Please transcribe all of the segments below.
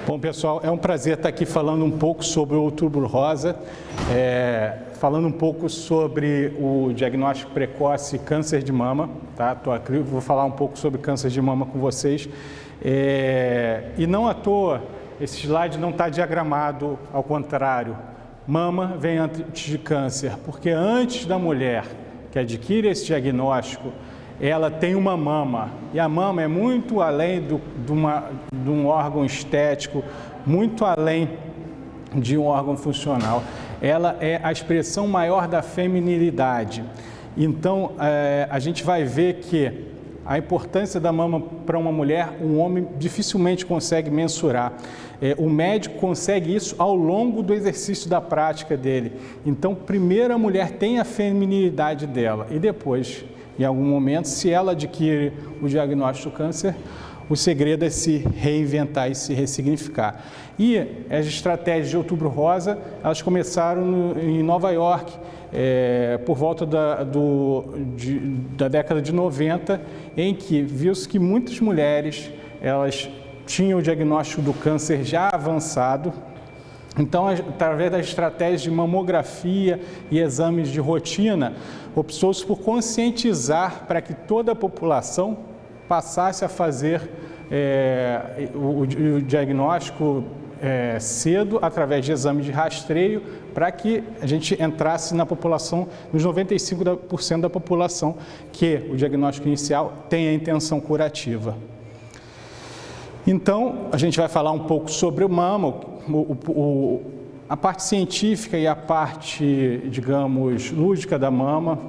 Bom, pessoal, é um prazer estar aqui falando um pouco sobre o Outubro Rosa, falando um pouco sobre o diagnóstico precoce câncer de mama, tá? Tô aqui, vou falar um pouco sobre câncer de mama com vocês. E não à toa, esse slide não está diagramado ao contrário. Mama vem antes de câncer, porque antes da mulher que adquire esse diagnóstico, ela tem uma mama, e a mama é muito além de um órgão estético, muito além de um órgão funcional. Ela é a expressão maior da feminilidade. Então, a gente vai ver que a importância da mama para uma mulher, um homem dificilmente consegue mensurar. O médico consegue isso ao longo do exercício da prática dele. Então, primeiro a mulher tem a feminilidade dela e depois, em algum momento, se ela adquire o diagnóstico do câncer, o segredo é se reinventar e se ressignificar. E as estratégias de Outubro Rosa, elas começaram em Nova York, por volta da década de 90, em que viu-se que muitas mulheres, elas tinham o diagnóstico do câncer já avançado. Então, através das estratégias de mamografia e exames de rotina, optou-se por conscientizar para que toda a população passasse a fazer o diagnóstico cedo, através de exames de rastreio, para que a gente entrasse na população, nos 95% da população, que o diagnóstico inicial tem a intenção curativa. Então, a gente vai falar um pouco sobre o mama, a parte científica e a parte, digamos, lúdica da mama,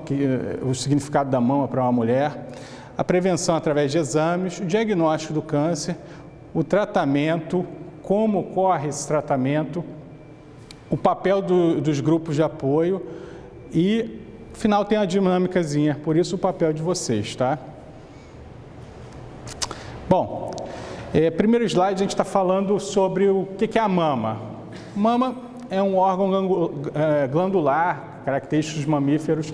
o significado da mama para uma mulher, a prevenção através de exames, o diagnóstico do câncer, o tratamento, como ocorre esse tratamento, o papel dos grupos de apoio e, no final, tem a dinâmicazinha, por isso o papel de vocês, tá? Bom, primeiro slide a gente está falando sobre o que é a mama. Mama é um órgão glandular, característico dos mamíferos,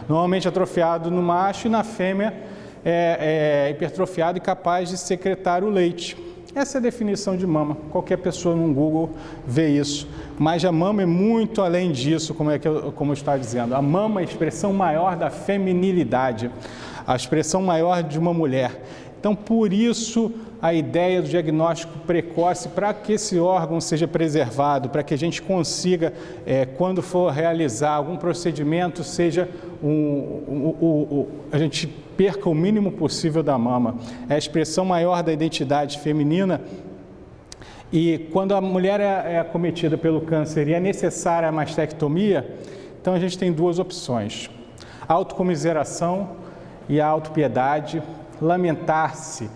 normalmente atrofiado no macho e na fêmea é hipertrofiado e capaz de secretar o leite. Essa é a definição de mama, qualquer pessoa no Google vê isso, mas a mama é muito além disso, como eu estava dizendo. A mama é a expressão maior da feminilidade, a expressão maior de uma mulher. Então, por isso, a ideia do diagnóstico precoce, para que esse órgão seja preservado, para que a gente consiga, quando for realizar algum procedimento, seja a gente perca o mínimo possível da mama. É a expressão maior da identidade feminina. E quando a mulher é acometida pelo câncer e é necessária a mastectomia, então a gente tem duas opções: a autocomiseração e a autopiedade, lamentar-se,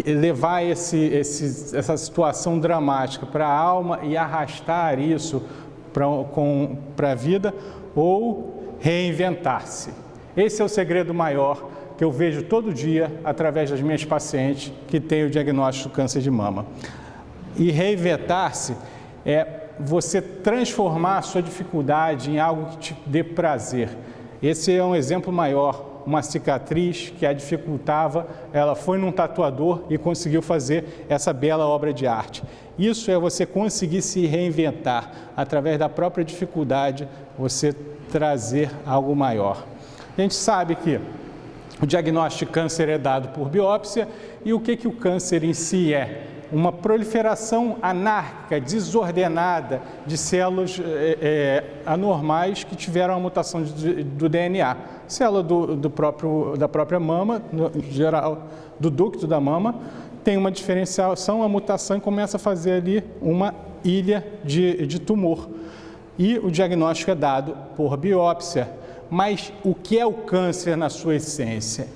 levar essa situação dramática para a alma e arrastar isso para a vida, ou reinventar-se. Esse é o segredo maior que eu vejo todo dia através das minhas pacientes que têm o diagnóstico de câncer de mama. E reinventar-se é você transformar a sua dificuldade em algo que te dê prazer. Esse é um exemplo maior. Uma cicatriz que a dificultava, ela foi num tatuador e conseguiu fazer essa bela obra de arte. Isso é você conseguir se reinventar, através da própria dificuldade, você trazer algo maior. A gente sabe que o diagnóstico de câncer é dado por biópsia, e o que o câncer em si é? Uma proliferação anárquica, desordenada de células anormais que tiveram a mutação do DNA. Célula da própria mama, no geral, do ducto da mama, tem uma diferenciação, a mutação, e começa a fazer ali uma ilha de tumor. E o diagnóstico é dado por biópsia. Mas o que é o câncer na sua essência?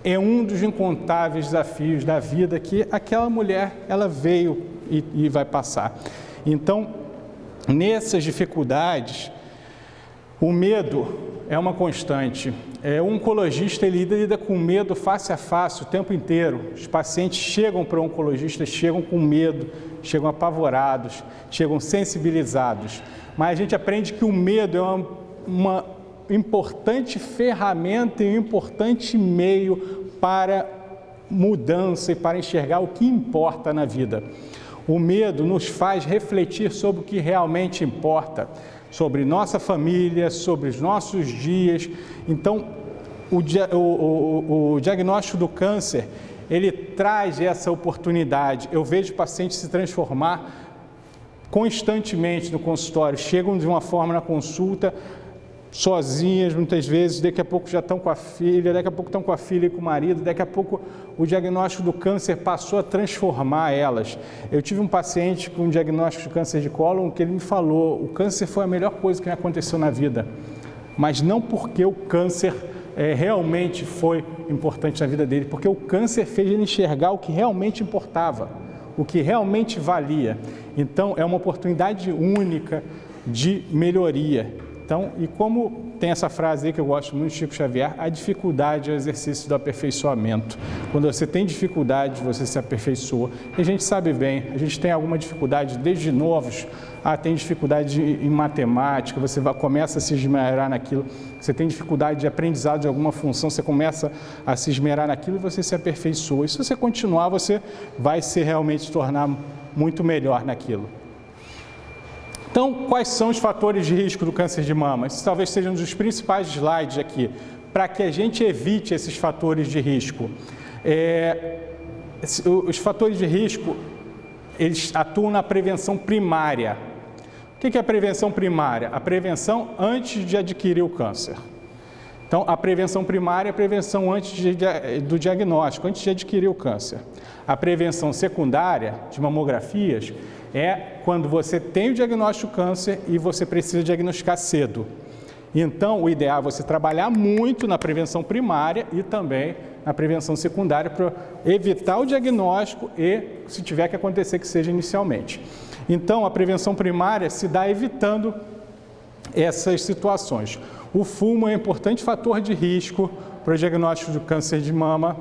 É um dos incontáveis desafios da vida que aquela mulher, ela veio e vai passar. Então, nessas dificuldades, o medo é uma constante. O oncologista, ele lida com medo face a face o tempo inteiro. Os pacientes chegam para o oncologista, chegam com medo, chegam apavorados, chegam sensibilizados. Mas a gente aprende que o medo é uma importante ferramenta e um importante meio para mudança e para enxergar o que importa na vida. O medo nos faz refletir sobre o que realmente importa, sobre nossa família, sobre os nossos dias. Então, o diagnóstico do câncer, ele traz essa oportunidade. Eu vejo pacientes se transformar constantemente no consultório, chegam de uma forma na consulta, sozinhas, muitas vezes, daqui a pouco já estão com a filha, daqui a pouco estão com a filha e com o marido, daqui a pouco o diagnóstico do câncer passou a transformar elas. Eu tive um paciente com um diagnóstico de câncer de cólon que ele me falou, o câncer foi a melhor coisa que me aconteceu na vida, mas não porque o câncer realmente foi importante na vida dele, porque o câncer fez ele enxergar o que realmente importava, o que realmente valia. Então, é uma oportunidade única de melhoria. Então, e como tem essa frase aí que eu gosto muito de Chico Xavier, a dificuldade é o exercício do aperfeiçoamento. Quando você tem dificuldade, você se aperfeiçoa. E a gente sabe bem, a gente tem alguma dificuldade desde novos, tem dificuldade em matemática, você começa a se esmerar naquilo, você tem dificuldade de aprendizado de alguma função, você começa a se esmerar naquilo e você se aperfeiçoa. E se você continuar, você vai se realmente tornar muito melhor naquilo. Então, quais são os fatores de risco do câncer de mama? Esse talvez seja um dos principais slides aqui, para que a gente evite esses fatores de risco. Os fatores de risco, eles atuam na prevenção primária. O que é a prevenção primária? A prevenção antes de adquirir o câncer. Então, a prevenção primária é a prevenção antes do diagnóstico, antes de adquirir o câncer. A prevenção secundária, de mamografias, é quando você tem o diagnóstico de câncer e você precisa diagnosticar cedo. Então, o ideal é você trabalhar muito na prevenção primária e também na prevenção secundária para evitar o diagnóstico e, se tiver que acontecer, que seja inicialmente. Então, a prevenção primária se dá evitando essas situações. O fumo é um importante fator de risco para o diagnóstico do câncer de mama.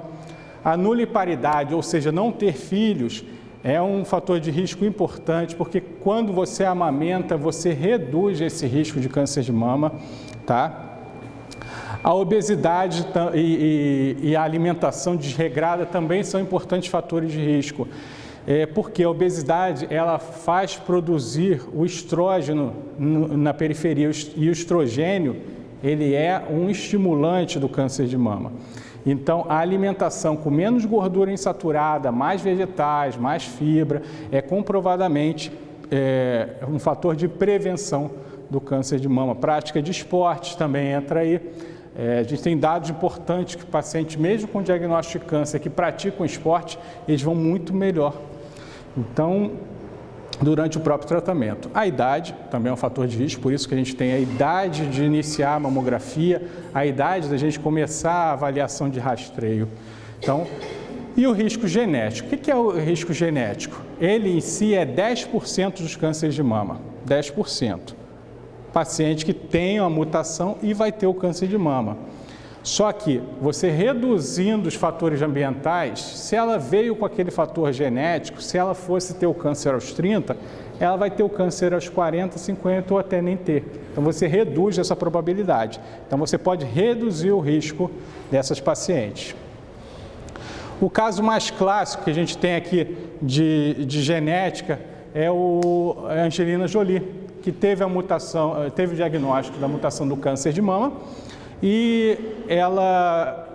A nuliparidade, ou seja, não ter filhos, é um fator de risco importante, porque quando você amamenta, você reduz esse risco de câncer de mama, tá? A obesidade e a alimentação desregrada também são importantes fatores de risco, porque a obesidade, ela faz produzir o estrógeno na periferia, e o estrogênio, ele é um estimulante do câncer de mama. Então, a alimentação com menos gordura insaturada, mais vegetais, mais fibra, é comprovadamente um fator de prevenção do câncer de mama. Prática de esportes também entra aí. A gente tem dados importantes que pacientes, mesmo com diagnóstico de câncer, que praticam esporte, eles vão muito melhor. Então, durante o próprio tratamento. A idade também é um fator de risco, por isso que a gente tem a idade de iniciar a mamografia, a idade da gente começar a avaliação de rastreio. Então, e o risco genético? O que é o risco genético? Ele em si é 10% dos cânceres de mama, 10%. Paciente que tem uma mutação e vai ter o câncer de mama. Só que você reduzindo os fatores ambientais, se ela veio com aquele fator genético, se ela fosse ter o câncer aos 30, ela vai ter o câncer aos 40, 50 ou até nem ter. Então você reduz essa probabilidade. Então você pode reduzir o risco dessas pacientes. O caso mais clássico que a gente tem aqui de genética é a Angelina Jolie, que teve o diagnóstico da mutação do câncer de mama. E ela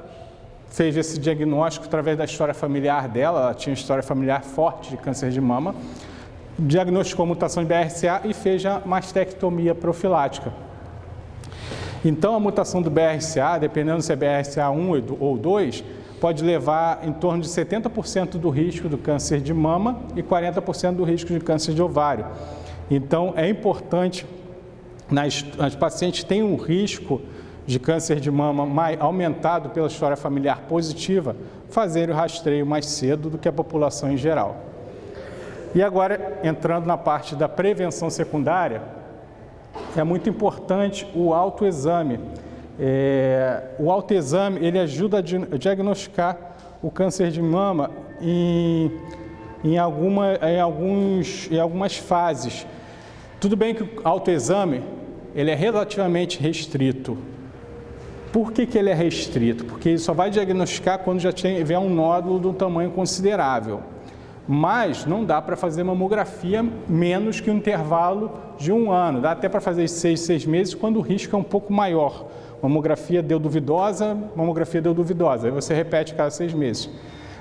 fez esse diagnóstico através da história familiar dela, ela tinha uma história familiar forte de câncer de mama, diagnosticou a mutação de BRCA e fez a mastectomia profilática. Então, a mutação do BRCA, dependendo se é BRCA1 ou 2, pode levar em torno de 70% do risco do câncer de mama e 40% do risco de câncer de ovário. Então, é importante, as pacientes têm um risco de câncer de mama aumentado pela história familiar positiva, fazer o rastreio mais cedo do que a população em geral. E agora, entrando na parte da prevenção secundária, é muito importante o autoexame. O autoexame, ele ajuda a diagnosticar o câncer de mama em algumas fases. Tudo bem que o autoexame, ele é relativamente restrito. Por que ele é restrito? Porque ele só vai diagnosticar quando já tiver um nódulo de um tamanho considerável. Mas não dá para fazer mamografia menos que um intervalo de 1 ano. Dá até para fazer 6 meses quando o risco é um pouco maior. Mamografia deu duvidosa, mamografia deu duvidosa. Aí você repete cada 6 meses.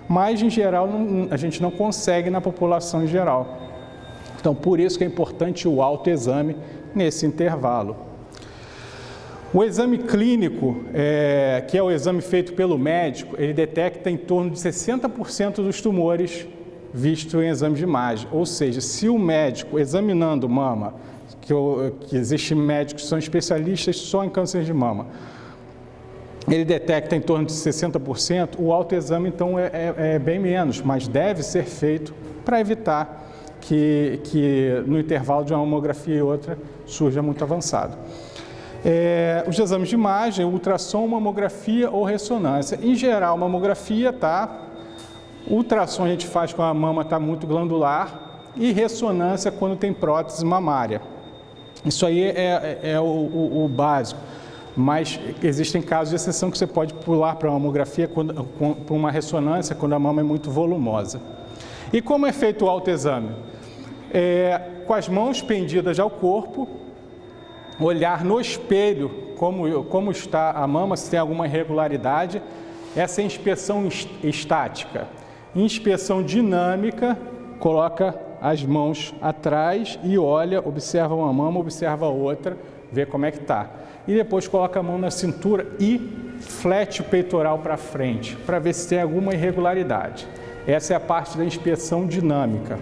Mas, em geral, a gente não consegue na população em geral. Então, por isso que é importante o autoexame nesse intervalo. O exame clínico, que é o exame feito pelo médico, ele detecta em torno de 60% dos tumores vistos em exame de imagem. Ou seja, se o médico examinando mama, que existem médicos que são especialistas só em câncer de mama, ele detecta em torno de 60%, o autoexame então é bem menos, mas deve ser feito para evitar que no intervalo de uma mamografia e outra surja muito avançado. Os exames de imagem, ultrassom, mamografia ou ressonância. Em geral, mamografia, tá? Ultrassom a gente faz quando a mama está muito glandular e ressonância quando tem prótese mamária. Isso aí é o básico, mas existem casos de exceção que você pode pular para uma mamografia, para uma ressonância, quando a mama é muito volumosa. E como é feito o autoexame? Com as mãos pendidas ao corpo, olhar no espelho como está a mama, se tem alguma irregularidade. Essa é a inspeção estática. Inspeção dinâmica, coloca as mãos atrás e olha, observa uma mama, observa a outra, vê como é que está. E depois coloca a mão na cintura e flete o peitoral para frente, para ver se tem alguma irregularidade. Essa é a parte da inspeção dinâmica.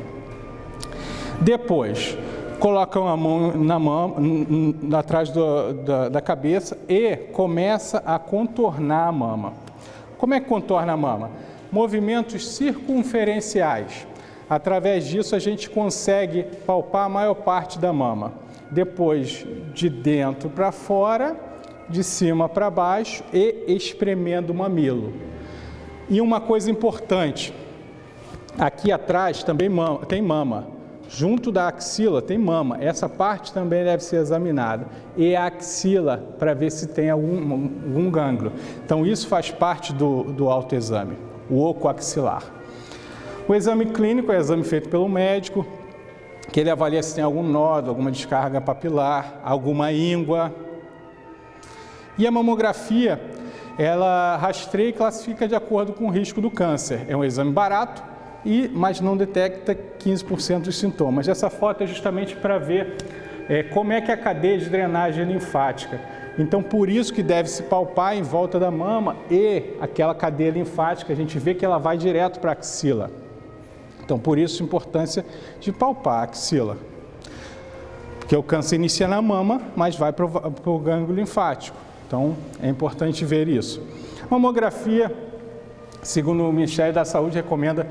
Depois, coloca a mão atrás da cabeça e começa a contornar a mama. Como é que contorna a mama? Movimentos circunferenciais. Através disso, a gente consegue palpar a maior parte da mama. Depois, de dentro para fora, de cima para baixo e espremendo o mamilo. E uma coisa importante, aqui atrás também tem mama. Junto da axila tem mama. Essa parte também deve ser examinada. E a axila, para ver se tem algum gânglio. Então, isso faz parte do autoexame, o oco axilar. O exame clínico é o exame feito pelo médico, que ele avalia se tem algum nódulo, alguma descarga papilar, alguma íngua. E a mamografia, ela rastreia e classifica de acordo com o risco do câncer. É um exame barato, mas não detecta 15% dos sintomas. Essa foto é justamente para ver como é que é a cadeia de drenagem linfática. Então, por isso que deve se palpar em volta da mama e aquela cadeia linfática, a gente vê que ela vai direto para a axila. Então, por isso a importância de palpar a axila. Porque o câncer inicia na mama, mas vai para o gânglio linfático. Então, é importante ver isso. A mamografia, segundo o Ministério da Saúde, recomenda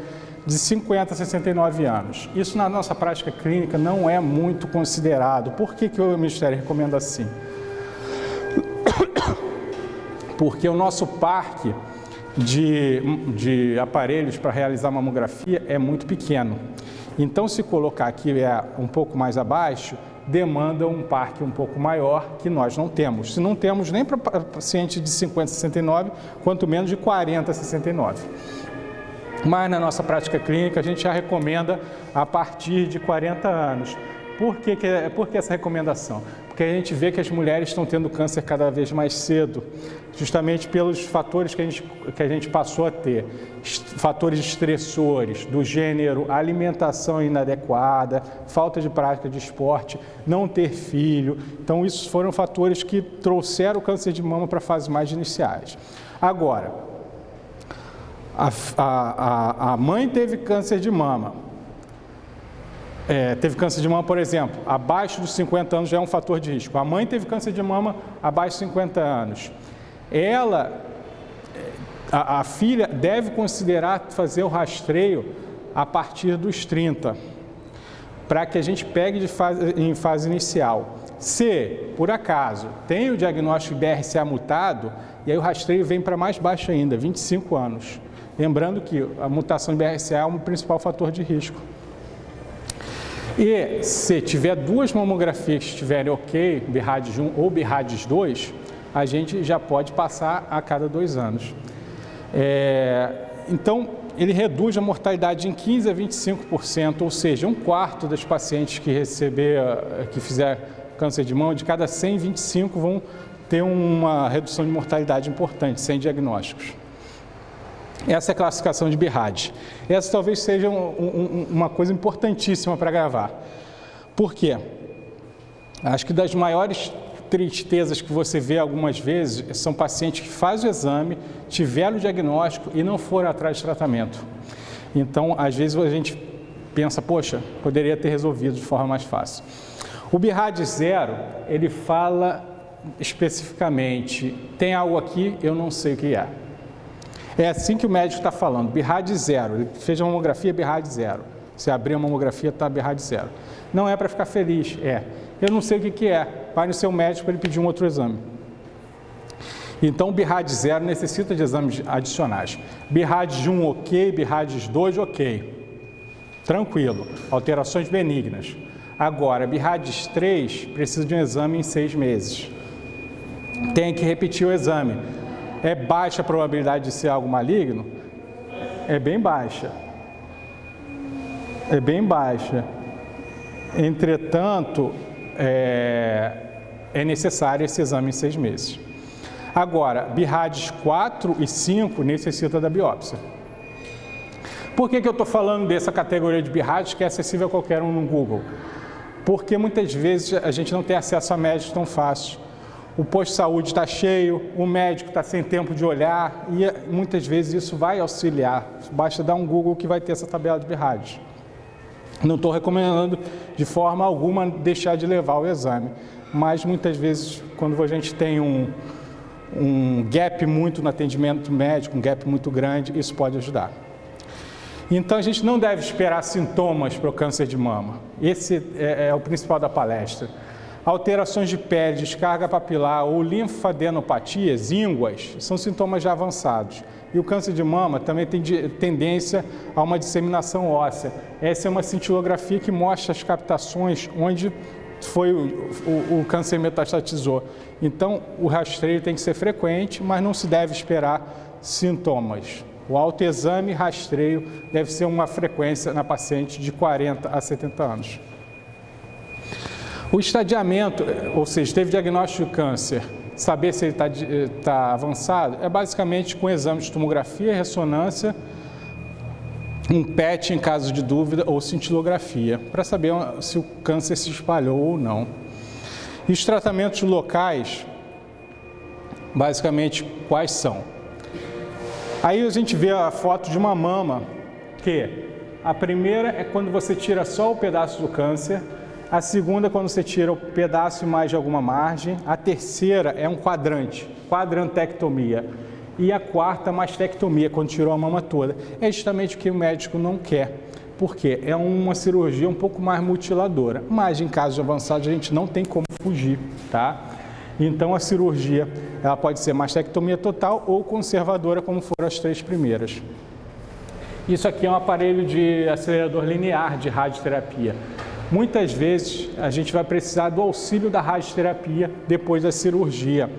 de 50 a 69 anos. Isso na nossa prática clínica não é muito considerado. Por que o Ministério recomenda assim? Porque o nosso parque de aparelhos para realizar mamografia é muito pequeno. Então, se colocar aqui um pouco mais abaixo, demanda um parque um pouco maior que nós não temos. Se não temos nem para paciente de 50 a 69, quanto menos de 40 a 69. Mas na nossa prática clínica a gente já recomenda a partir de 40 anos. Por que essa recomendação? Porque a gente vê que as mulheres estão tendo câncer cada vez mais cedo, justamente pelos fatores que a gente passou a ter. Fatores estressores, do gênero, alimentação inadequada, falta de prática de esporte, não ter filho. Então, isso foram fatores que trouxeram o câncer de mama para fases mais iniciais. Agora, a mãe teve câncer de mama. Teve câncer de mama, por exemplo, abaixo dos 50 anos já é um fator de risco. A mãe teve câncer de mama abaixo de 50 anos. A filha deve considerar fazer o rastreio a partir dos 30, para que a gente pegue em fase inicial. Se, por acaso, tem o diagnóstico BRCA mutado, e aí o rastreio vem para mais baixo ainda, 25 anos. Lembrando que a mutação de BRCA é o principal fator de risco. E se tiver duas mamografias que estiverem ok, BIRADS 1 ou BIRADS 2, a gente já pode passar a cada 2 anos. Então, ele reduz a mortalidade em 15% a 25%, ou seja, 1/4 das pacientes que fizer câncer de mama, de cada 100, 25 vão ter uma redução de mortalidade importante, sem diagnósticos. Essa é a classificação de BIRAD. Essa talvez seja uma coisa importantíssima para gravar. Por quê? Acho que das maiores tristezas que você vê algumas vezes são pacientes que fazem o exame, tiveram o diagnóstico e não foram atrás de tratamento. Então, às vezes a gente pensa, poxa, poderia ter resolvido de forma mais fácil. O BIRAD 0, ele fala especificamente, tem algo aqui, eu não sei o que é. É assim que o médico está falando, BIRAD 0, ele fez a mamografia, BIRAD 0. Se abrir a mamografia, está BIRAD 0. Não é para ficar feliz, eu não sei o que é, vai no seu médico para ele pedir um outro exame. Então, o BIRAD 0 necessita de exames adicionais. BIRAD 1, ok, BIRAD 2, ok. Tranquilo, alterações benignas. Agora, BIRAD 3 precisa de um exame em 6 meses. Tem que repetir o exame. É baixa a probabilidade de ser algo maligno? É bem baixa. É bem baixa. Entretanto, é necessário esse exame em 6 meses. Agora, BIRADs 4 e 5 necessita da biópsia. Por que eu estou falando dessa categoria de BIRADs que é acessível a qualquer um no Google? Porque muitas vezes a gente não tem acesso a médicos tão fácil. O posto de saúde está cheio, o médico está sem tempo de olhar e muitas vezes isso vai auxiliar. Basta dar um Google que vai ter essa tabela de BIRADs. Não estou recomendando de forma alguma deixar de levar o exame, mas muitas vezes quando a gente tem um gap muito no atendimento médico, um gap muito grande, isso pode ajudar. Então a gente não deve esperar sintomas para o câncer de mama. Esse é o principal da palestra. Alterações de pele, descarga papilar ou linfadenopatias, ínguas, são sintomas já avançados. E o câncer de mama também tem tendência a uma disseminação óssea. Essa é uma cintilografia que mostra as captações onde foi o câncer metastatizou. Então, o rastreio tem que ser frequente, mas não se deve esperar sintomas. O autoexame e rastreio deve ser uma frequência na paciente de 40 a 70 anos. O estadiamento, ou seja, teve diagnóstico de câncer, saber se ele está avançado, é basicamente com exames de tomografia, ressonância, um PET em caso de dúvida ou cintilografia, para saber se o câncer se espalhou ou não. E os tratamentos locais, basicamente, quais são? Aí a gente vê a foto de uma mama, que a primeira é quando você tira só o pedaço do câncer, a segunda é quando você tira o pedaço e mais de alguma margem, a terceira é um quadrante, quadrantectomia, e a quarta, mastectomia, quando tirou a mama toda. É justamente o que o médico não quer, porque é uma cirurgia um pouco mais mutiladora, mas em casos avançados a gente não tem como fugir, tá? Então a cirurgia, ela pode ser mastectomia total ou conservadora, como foram as 3 primeiras. Isso aqui é um aparelho de acelerador linear de radioterapia. Muitas vezes a gente vai precisar do auxílio da radioterapia depois da cirurgia,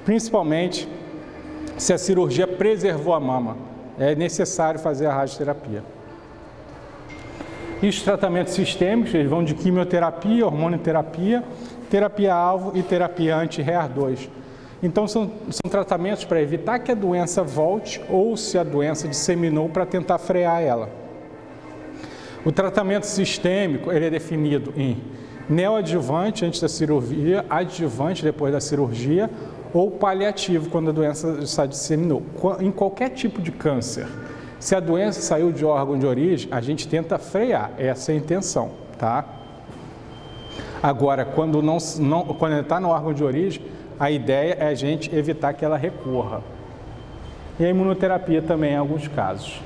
principalmente se a cirurgia preservou a mama. É necessário fazer a radioterapia. E os tratamentos sistêmicos, eles vão de quimioterapia, hormonioterapia, terapia-alvo e terapia anti-HER2. Então são tratamentos para evitar que a doença volte ou se a doença disseminou para tentar frear ela. O tratamento sistêmico ele é definido em neoadjuvante antes da cirurgia, adjuvante depois da cirurgia ou paliativo quando a doença já disseminou. Em qualquer tipo de câncer, se a doença saiu de órgão de origem, a gente tenta frear, essa é a intenção, tá? Agora, quando ele está no órgão de origem, a ideia é a gente evitar que ela recorra. E a imunoterapia também em alguns casos.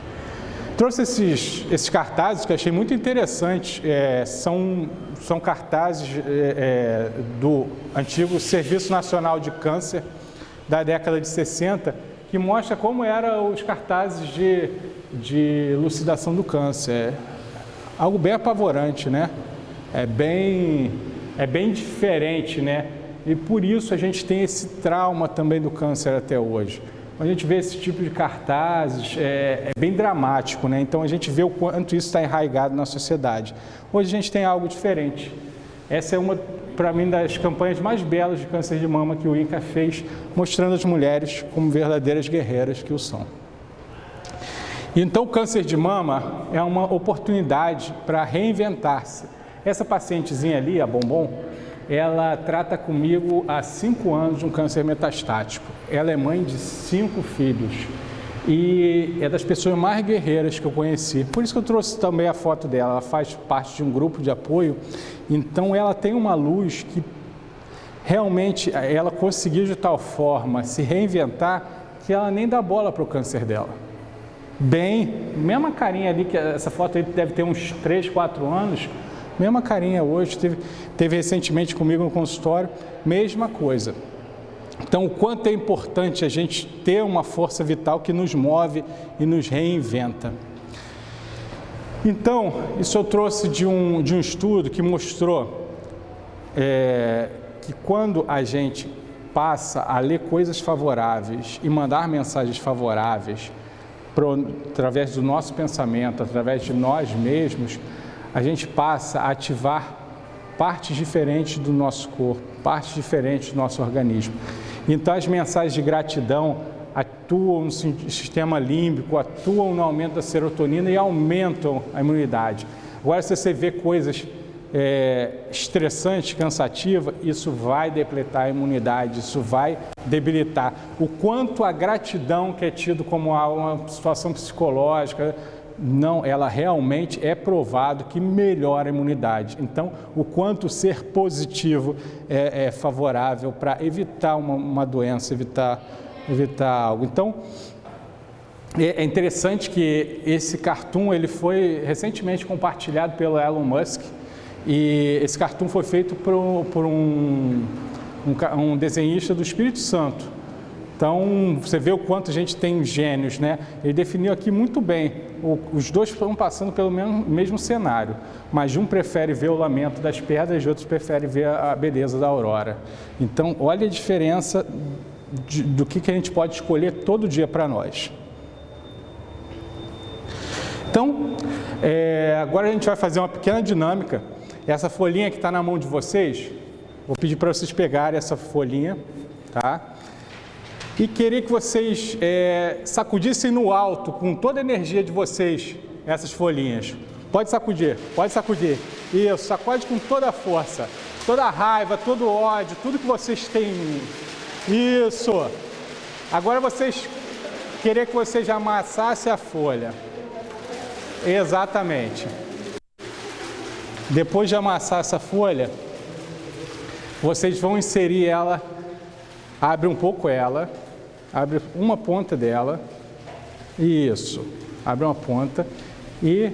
Trouxe esses cartazes que eu achei muito interessantes, são cartazes do antigo Serviço Nacional de Câncer, da década de 60, que mostra como eram os cartazes de elucidação do câncer. Algo bem apavorante, né? É bem diferente, né? E por isso a gente tem esse trauma também do câncer até hoje. a gente vê esse tipo de cartazes, é bem dramático, né? Então a gente vê o quanto isso está enraizado na sociedade. Hoje a gente tem algo diferente. Essa é uma, para mim, das campanhas mais belas de câncer de mama que o INCA fez, mostrando as mulheres como verdadeiras guerreiras que o são. Então o câncer de mama é uma oportunidade para reinventar-se. Essa pacientezinha ali, a Bombom, ela trata comigo há 5 anos de um câncer metastático. Ela é mãe de 5 filhos e é das pessoas mais guerreiras que eu conheci. Por isso que eu trouxe também a foto dela. Ela faz parte de um grupo de apoio, então ela tem uma luz que realmente ela conseguiu de tal forma se reinventar que ela nem dá bola para o câncer dela. Bem, mesma carinha ali, que essa foto aí deve ter uns 3, 4 anos, mesma carinha hoje, teve recentemente comigo no consultório, mesma coisa. Então, o quanto é importante a gente ter uma força vital que nos move e nos reinventa. Então, isso eu trouxe de um estudo que mostrou que quando a gente passa a ler coisas favoráveis e mandar mensagens favoráveis através do nosso pensamento, através de nós mesmos, a gente passa a ativar partes diferentes do nosso corpo, partes diferentes do nosso organismo. Então, as mensagens de gratidão atuam no sistema límbico, atuam no aumento da serotonina e aumentam a imunidade. Agora, se você vê coisas estressantes, cansativas, isso vai depletar a imunidade, isso vai debilitar. O quanto a gratidão, que é tido como uma situação psicológica, não, ela realmente é provado que melhora a imunidade. Então, o quanto ser positivo é favorável para evitar uma doença, evitar algo. Então, é interessante que esse cartoon ele foi recentemente compartilhado pelo Elon Musk, e esse cartoon foi feito por um desenhista do Espírito Santo. Então, você vê o quanto a gente tem gênios, né? Ele definiu aqui muito bem. Os dois estão passando pelo mesmo cenário, mas um prefere ver o lamento das pedras e outro prefere ver a beleza da aurora. Então, olha a diferença do que a gente pode escolher todo dia para nós. Então, agora a gente vai fazer uma pequena dinâmica. Essa folhinha que está na mão de vocês, vou pedir para vocês pegarem essa folhinha, tá? E queria que vocês sacudissem no alto, com toda a energia de vocês, essas folhinhas. Pode sacudir, pode sacudir. Isso, sacode com toda a força, toda a raiva, todo o ódio, tudo que vocês têm em mim. Isso. Agora queria que vocês amassassem a folha. Exatamente. Depois de amassar essa folha, vocês vão inserir ela, abre um pouco ela, abre uma ponta dela, isso, abre uma ponta e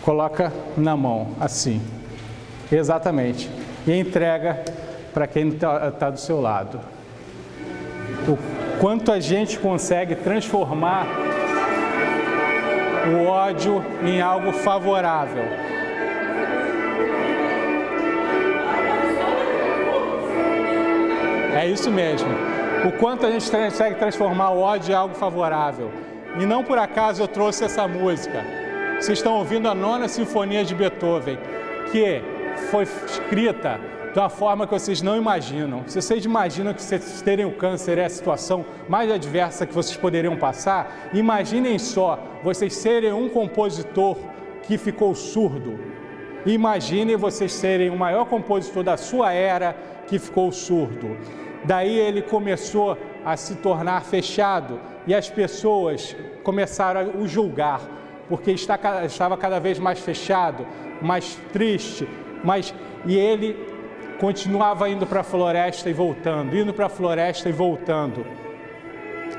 coloca na mão, assim, exatamente, e entrega para quem está do seu lado. O quanto a gente consegue transformar o ódio em algo favorável. É isso mesmo. O quanto a gente consegue transformar o ódio em algo favorável. E não por acaso eu trouxe essa música. Vocês estão ouvindo a 9ª Sinfonia de Beethoven, que foi escrita de uma forma que vocês não imaginam. Se vocês imaginam que vocês terem o câncer é a situação mais adversa que vocês poderiam passar, imaginem só, vocês serem um compositor que ficou surdo. Imaginem vocês serem o maior compositor da sua era que ficou surdo. Daí ele começou a se tornar fechado e as pessoas começaram a o julgar, porque estava cada vez mais fechado, mais triste, e ele continuava indo para a floresta e voltando, indo para a floresta e voltando.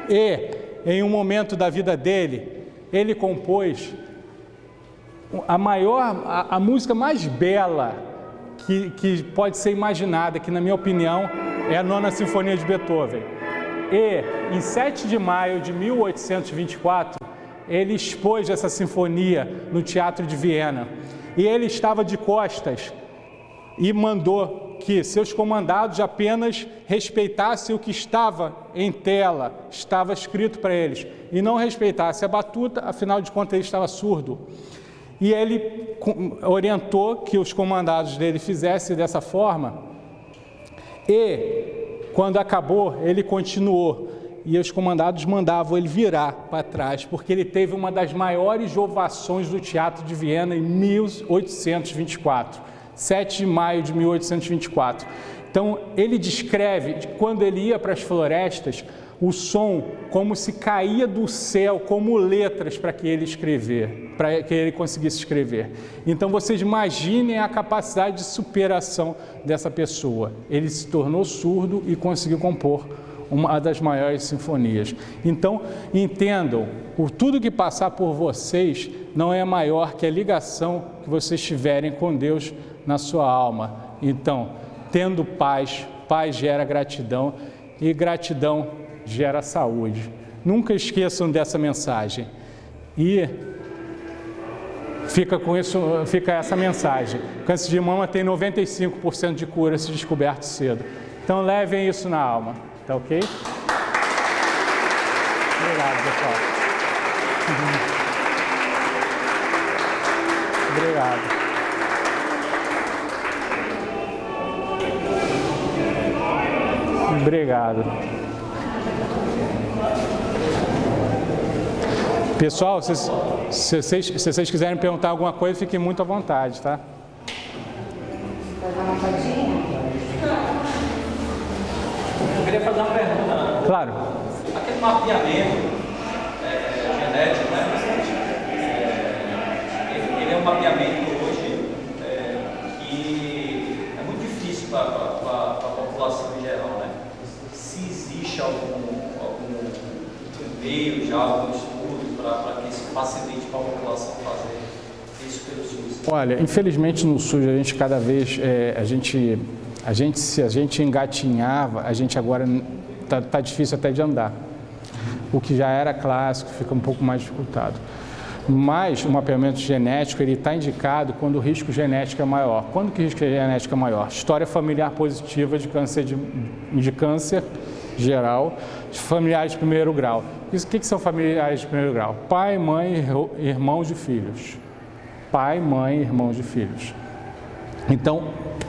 E, em um momento da vida dele, ele compôs a música mais bela que pode ser imaginada, que na minha opinião é a 9ª Sinfonia de Beethoven. E, em 7 de maio de 1824, ele expôs essa sinfonia no Teatro de Viena. E ele estava de costas e mandou que seus comandados apenas respeitassem o que estava em tela, estava escrito para eles, e não respeitassem a batuta, afinal de contas ele estava surdo. E ele orientou que os comandados dele fizessem dessa forma, e quando acabou, ele continuou, e os comandados mandavam ele virar para trás, porque ele teve uma das maiores ovações do Teatro de Viena em 1824, 7 de maio de 1824. Então, ele descreve, quando ele ia para as florestas, o som como se caía do céu, como letras para que ele conseguisse escrever. Então, vocês imaginem a capacidade de superação dessa pessoa. Ele se tornou surdo e conseguiu compor uma das maiores sinfonias. Então, entendam, tudo que passar por vocês não é maior que a ligação que vocês tiverem com Deus na sua alma. Então, tendo paz, paz gera gratidão e gratidão gera saúde. Nunca esqueçam dessa mensagem. E fica com isso, fica essa mensagem. Câncer de mama tem 95% de cura se descoberto cedo. Então, levem isso na alma. Tá ok? Obrigado, pessoal. Obrigado. Obrigado. Pessoal, se vocês quiserem perguntar alguma coisa, fiquem muito à vontade, tá? Eu queria fazer uma pergunta. Claro. Aquele mapeamento genético, né? Ele é um mapeamento hoje que é muito difícil para a população em geral, né? Se existe algum meio, já algum estudo para que isso facilite para a população fazer isso pelo SUS? Olha, infelizmente no SUS a gente cada vez, se a gente engatinhava, a gente agora tá difícil até de andar. O que já era clássico fica um pouco mais dificultado. Mas o mapeamento genético ele está indicado quando o risco genético é maior. Quando que o risco genético é maior? História familiar positiva de câncer geral, de familiares de primeiro grau. O que são familiares de primeiro grau? Pai, mãe, irmãos de filhos. Pai, mãe, irmãos de filhos. Então,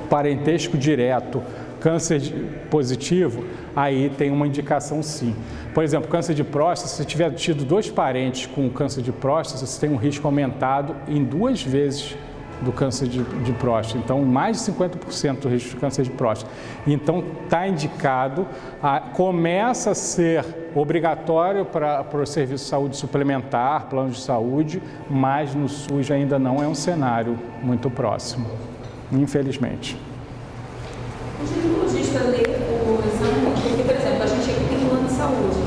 parentesco direto, câncer positivo, aí tem uma indicação sim. Por exemplo, câncer de próstata, se você tiver tido 2 parentes com câncer de próstata, você tem um risco aumentado em 2 vezes do câncer de próstata. Então, mais de 50% do risco de câncer de próstata. Então, está indicado, começa a ser obrigatório para o serviço de saúde suplementar, plano de saúde, mas no SUS ainda não é um cenário muito próximo, infelizmente. O ginecologista lê o exame, porque, por exemplo, a gente aqui tem plano de saúde.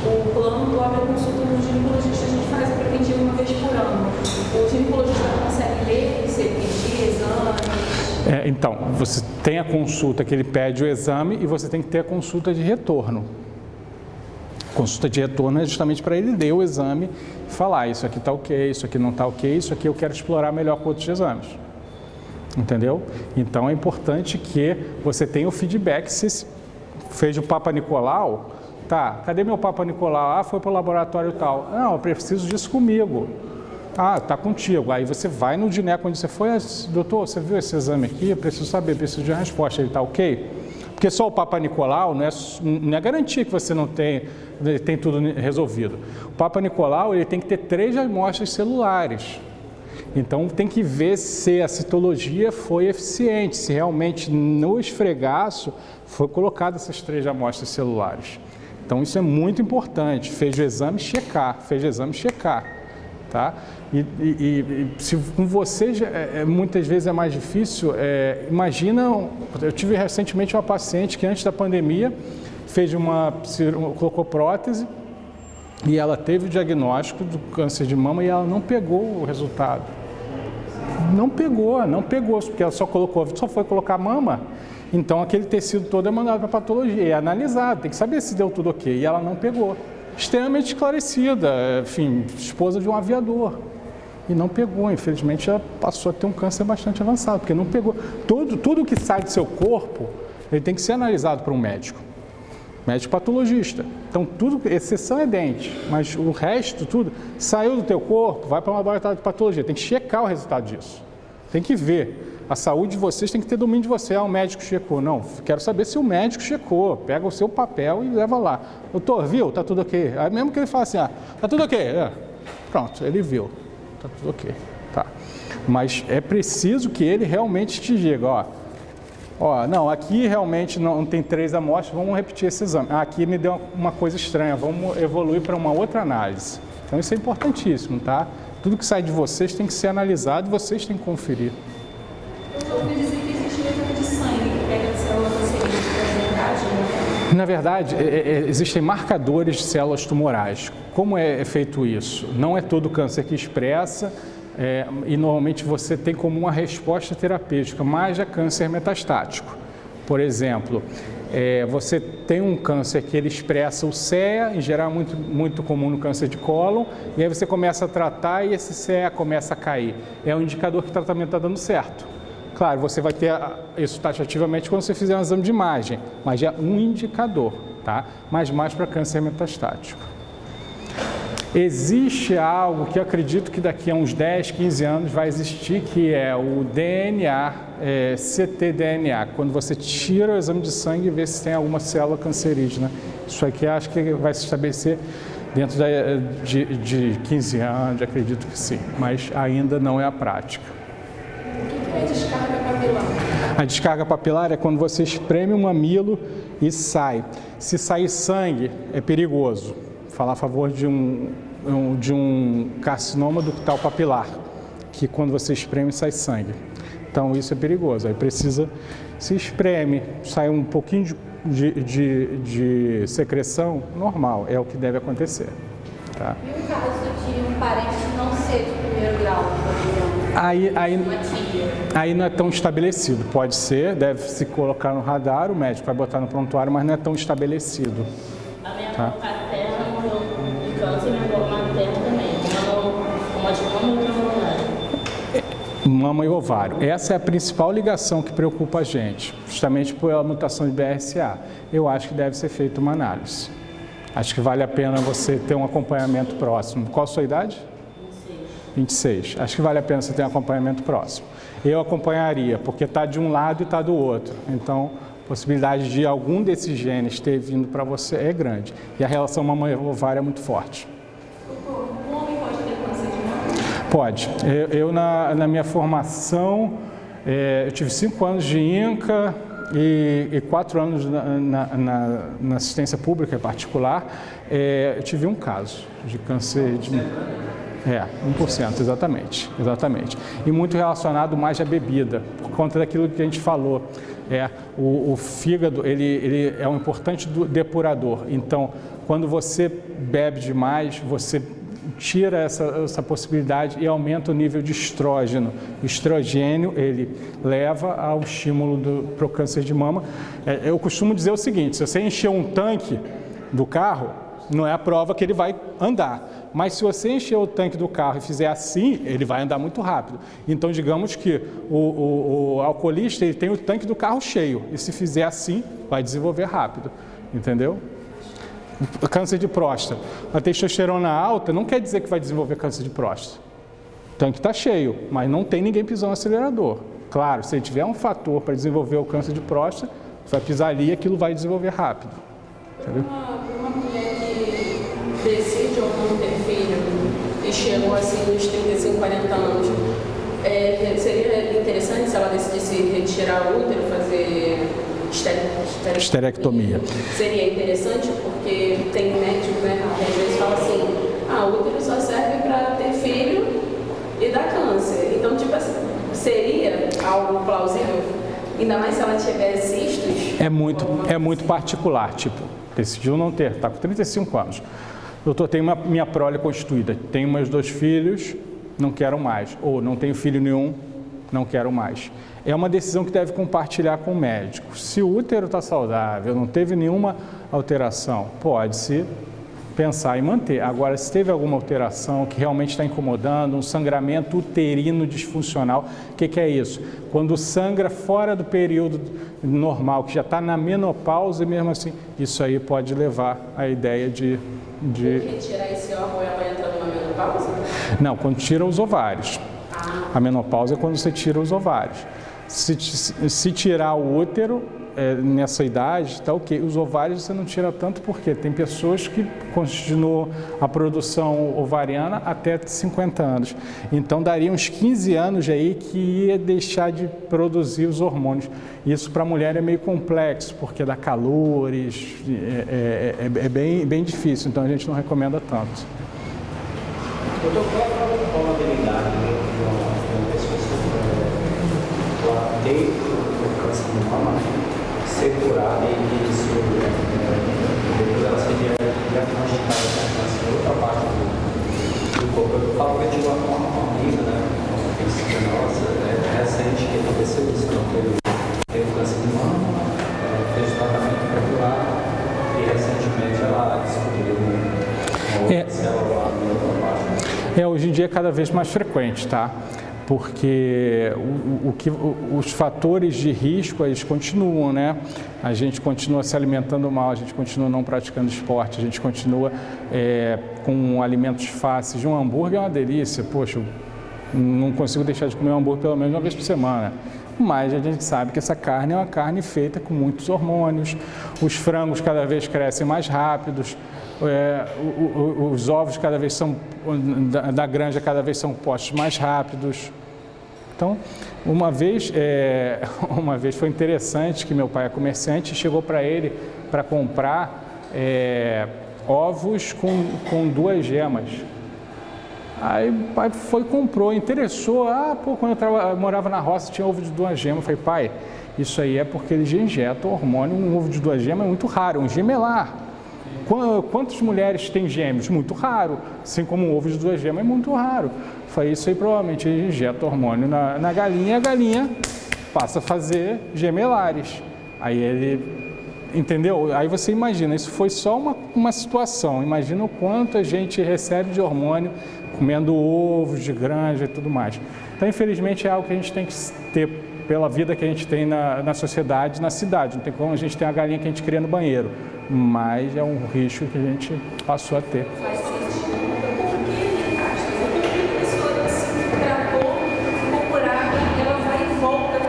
O plano abre a consulta no ginecologista, a gente faz a preventiva uma vez por ano. O ginecologista consegue ler, você pedir exames? Então, você tem a consulta que ele pede o exame e você tem que ter a consulta de retorno. Consulta de retorno é justamente para ele ler o exame e falar, isso aqui está ok, isso aqui não está ok, isso aqui eu quero explorar melhor com outros exames. Entendeu? Então é importante que você tenha o feedback. Se fez o Papa Nicolau, tá, cadê meu Papa Nicolau? Ah, foi para o laboratório tal. Não, eu preciso disso comigo. Ah, tá contigo. Aí você vai no gineco onde você foi, doutor, você viu esse exame aqui? Eu preciso saber, preciso de uma resposta. Ele tá ok? Porque só o Papa Nicolau não é garantia que você não tem tudo resolvido. O Papa Nicolau ele tem que ter 3 amostras celulares. Então, tem que ver se a citologia foi eficiente, se realmente no esfregaço foi colocado essas 3 amostras celulares. Então, isso é muito importante. Fez o exame, checar. Tá? E se com vocês, muitas vezes é mais difícil, imagina, eu tive recentemente uma paciente que antes da pandemia colocou prótese e ela teve o diagnóstico do câncer de mama e ela não pegou o resultado. Não pegou, porque ela só foi colocar mama, então aquele tecido todo é mandado para a patologia, é analisado, tem que saber se deu tudo ok, e ela não pegou. Extremamente esclarecida, enfim, esposa de um aviador, e não pegou. Infelizmente, já passou a ter um câncer bastante avançado, porque não pegou. Tudo que sai do seu corpo, ele tem que ser analisado por um médico patologista. Então, exceção é dente, mas o resto, tudo, saiu do teu corpo, vai para uma laboratório de patologia. Tem que checar o resultado disso. Tem que ver. A saúde de vocês tem que ter domínio de você. O médico checou. Não, quero saber se o médico checou. Pega o seu papel e leva lá. Doutor, viu? Tá tudo ok. Aí mesmo que ele fale assim, tá tudo ok. Pronto, ele viu. Tá tudo ok. Tá. Mas é preciso que ele realmente te diga, não, aqui realmente não tem 3 amostras, vamos repetir esse exame. Aqui me deu uma coisa estranha, vamos evoluir para uma outra análise. Então isso é importantíssimo, tá? Tudo que sai de vocês tem que ser analisado e vocês têm que conferir. Eu ouvi dizer que existe um exame de sangue que pega de célula cancerígena, é verdade, né? Na verdade, existem marcadores de células tumorais. Como é feito isso? Não é todo câncer que expressa, e normalmente você tem como uma resposta terapêutica, mas é câncer metastático. Por exemplo, você tem um câncer que ele expressa o CEA, em geral muito comum no câncer de cólon, e aí você começa a tratar e esse CEA começa a cair. É um indicador que o tratamento está dando certo. Claro, você vai ter isso taxativamente quando você fizer um exame de imagem, mas é um indicador, tá? Mas mais para câncer metastático. Existe algo que eu acredito que daqui a uns 10, 15 anos vai existir, que é o DNA, ctDNA, quando você tira o exame de sangue e vê se tem alguma célula cancerígena. Isso aqui acho que vai se estabelecer dentro de 15 anos, acredito que sim, mas ainda não é a prática. O que é a descarga papilar? A descarga papilar é quando você espreme o mamilo e sai. Se sair sangue, é perigoso. Falar a favor de um carcinoma ductal papilar, que quando você espreme sai sangue. Então isso é perigoso, aí precisa, se espreme, sai um pouquinho de secreção, normal, é o que deve acontecer. Tá? E o caso de um parente não ser de primeiro grau, por exemplo? Aí não é tão estabelecido, pode ser, deve se colocar no radar, o médico vai botar no prontuário, mas não é tão estabelecido. A minha avó paterna morreu de câncer e minha avó materna também. Uma de mama e outra no ovário. Mama e ovário. Essa é a principal ligação que preocupa a gente, justamente pela mutação de BRCA. Eu acho que deve ser feita uma análise. Acho que vale a pena você ter um acompanhamento próximo. Qual a sua idade? 26. Acho que vale a pena você ter um acompanhamento próximo. Eu acompanharia, porque está de um lado e está do outro. Então, a possibilidade de algum desses genes ter vindo para você é grande. E a relação mama-ovário é muito forte. O homem pode ter câncer de mama? Pode. Eu na minha formação, eu tive 5 anos de INCA e 4 anos na assistência pública particular. Eu tive um caso de câncer de... 1%, exatamente. E muito relacionado mais à bebida, por conta daquilo que a gente falou. O fígado, ele é um importante depurador. Então, quando você bebe demais, você tira essa possibilidade e aumenta o nível de estrógeno. O estrogênio, ele leva ao estímulo para o câncer de mama. Eu costumo dizer o seguinte, se você encher um tanque do carro, não é a prova que ele vai andar. Mas se você encher o tanque do carro e fizer assim, ele vai andar muito rápido. Então, digamos que o alcoolista ele tem o tanque do carro cheio. E se fizer assim, vai desenvolver rápido. Entendeu? O câncer de próstata. A testosterona alta não quer dizer que vai desenvolver câncer de próstata. O tanque está cheio, mas não tem ninguém pisando no acelerador. Claro, se ele tiver um fator para desenvolver o câncer de próstata, você vai pisar ali e aquilo vai desenvolver rápido. Entendeu? Uma mulher que decide ou não ter filho e chegou assim nos 35, 40 anos, seria interessante se ela decidisse retirar o útero, fazer esterectomia. Seria interessante porque tem médico, né, que às vezes fala assim, o útero só serve para ter filho e dar câncer. Então, tipo assim, seria algo plausível? Ainda mais se ela tiver cistos? É muito particular, tipo, decidiu não ter, está com 35 anos. Doutor, tenho minha prole constituída, tenho meus 2 filhos, não quero mais. Ou não tenho filho nenhum, não quero mais. É uma decisão que deve compartilhar com o médico. Se o útero está saudável, não teve nenhuma alteração, pode-se pensar em manter. Agora, se teve alguma alteração que realmente está incomodando, um sangramento uterino disfuncional, o que é isso? Quando sangra fora do período normal, que já está na menopausa e mesmo assim, isso aí pode levar à ideia de... Porque tirar esse órgão, ela entra numa menopausa? Não, quando tira os ovários. A menopausa é quando você tira os ovários. Se tirar o útero, nessa idade, tá ok. Os ovários você não tira tanto porque tem pessoas que continuam a produção ovariana até 50 anos. Então daria uns 15 anos aí que ia deixar de produzir os hormônios. Isso para a mulher é meio complexo, porque dá calores, é bem difícil, então a gente não recomenda tanto. Doutor, qual é a probabilidade de uma pessoa ter o câncer de mama ser curada e isso depois ela seria diagnosticada com câncer em outra parte do corpo? Eu falo que eu tive uma amiga, né, uma conhecida nossa, recente, que aconteceu isso, então teve câncer de mama, fez o tratamento para curar e recentemente ela descobriu uma célula em outra parte. Hoje em dia é cada vez mais frequente, tá? Porque os fatores de risco, eles continuam, né? A gente continua se alimentando mal, a gente continua não praticando esporte, a gente continua com alimentos fáceis. Um hambúrguer é uma delícia, poxa, eu não consigo deixar de comer um hambúrguer pelo menos uma vez por semana. Mas a gente sabe que essa carne é uma carne feita com muitos hormônios, os frangos cada vez crescem mais rápidos, os ovos cada vez da granja cada vez são postos mais rápidos. Então, uma vez foi interessante que meu pai é comerciante, chegou para ele para comprar ovos com 2 gemas. Aí o pai foi, comprou, interessou. Quando eu morava na roça tinha ovo de 2 gemas. Eu falei, pai, isso aí é porque eles injetam hormônio. Um ovo de 2 gemas é muito raro, um gemelar. Quantas mulheres têm gêmeos? Muito raro. Assim como um ovo de 2 gemas é muito raro. Eu falei, isso aí provavelmente eles injetam hormônio na galinha e a galinha passa a fazer gemelares. Aí ele... Entendeu? Aí você imagina, isso foi só uma situação. Imagina o quanto a gente recebe de hormônio comendo ovos de granja e tudo mais. Então, infelizmente, é algo que a gente tem que ter pela vida que a gente tem na sociedade, na cidade. Não tem como a gente ter uma galinha que a gente cria no banheiro, mas é um risco que a gente passou a ter. Faz sentido. Porque a pessoa se tratou, ficou curada, ela vai e volta a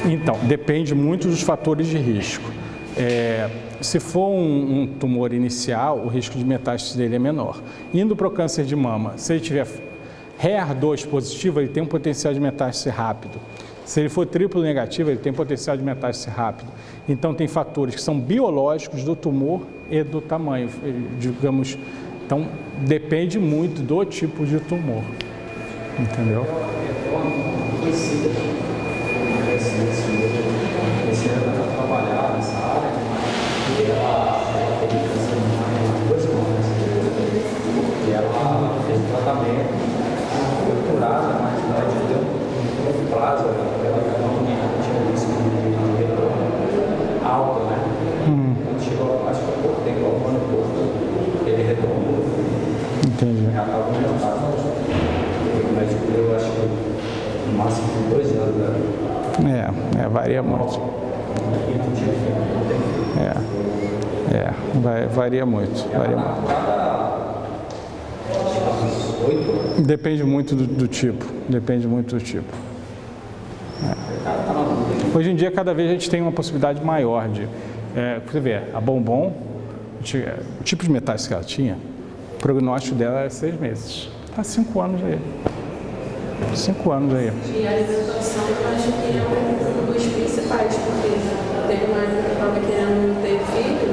ter. Então, depende muito dos fatores de risco. Se for um tumor inicial, o risco de metástase dele é menor. Indo para o câncer de mama, se ele tiver HER2 positivo, ele tem um potencial de metástase rápido. Se ele for triplo negativo, ele tem potencial de metástase rápido. Então, tem fatores que são biológicos do tumor e do tamanho, digamos. Então, depende muito do tipo de tumor. Entendeu? Trabalhar nessa área e ela teve câncer de mama em 2 mamas e ela fez um tratamento, foi curada, mas ela deu um prazo, ela tinha um risco de retorno alto, né? Quando chegou, acho que há pouco tempo, ao ano todo, ele retornou. Entendi. Já estava com resultado, mas eu acho que no máximo 2 anos, né? Varia muito. Varia muito. Depende muito do tipo. Hoje em dia, cada vez a gente tem uma possibilidade maior de... você vê, a Bombom, o tipo de metástase que ela tinha, o prognóstico dela era 6 meses. Está 5 anos aí. 5 anos aí. De alimentação, eu acho que é um dos principais, porque teve uma época que eu estava querendo ter filho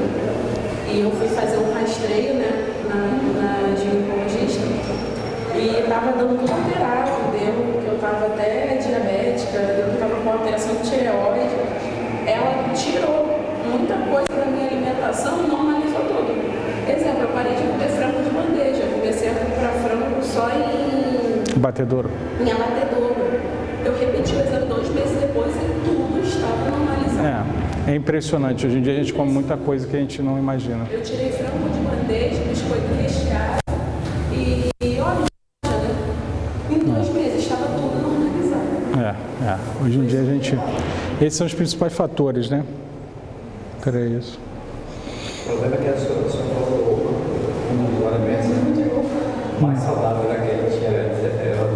e eu fui fazer um rastreio, né, na ginecologista e estava dando tudo alterado, deu que eu estava até diabética, deu que eu estava com alteração de tireoide. Ela tirou muita coisa da minha alimentação e normalizou tudo. Exemplo, eu parei de comer frango de bandeja, eu comecei a comprar frango só em Batedouro. Em abatedouro. Eu repeti o exame 2 meses depois e tudo estava normalizado. É impressionante. Hoje em dia a gente come muita coisa que a gente não imagina. Eu tirei frango de bandeja. gravidez, biscoito recheado e olha, em 2 meses estava tudo normalizado. Hoje em dia a gente... Esses são os principais fatores, né? Creio isso. O problema é que a senhora falou um dos alimentos mais saudável que a gente tinha,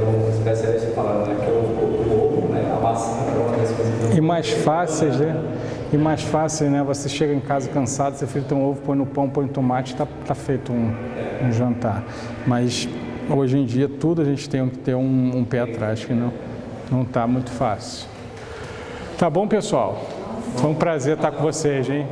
um especialista falando, né? Que é o ovo, né? A maçã é uma das coisas... E mais fáceis, né? E mais fácil, né? Você chega em casa cansado, você frita um ovo, põe no pão, põe no tomate, tá feito um jantar. Mas hoje em dia tudo a gente tem que ter um pé atrás, que não tá muito fácil. Tá bom, pessoal? Foi um prazer estar com vocês, hein?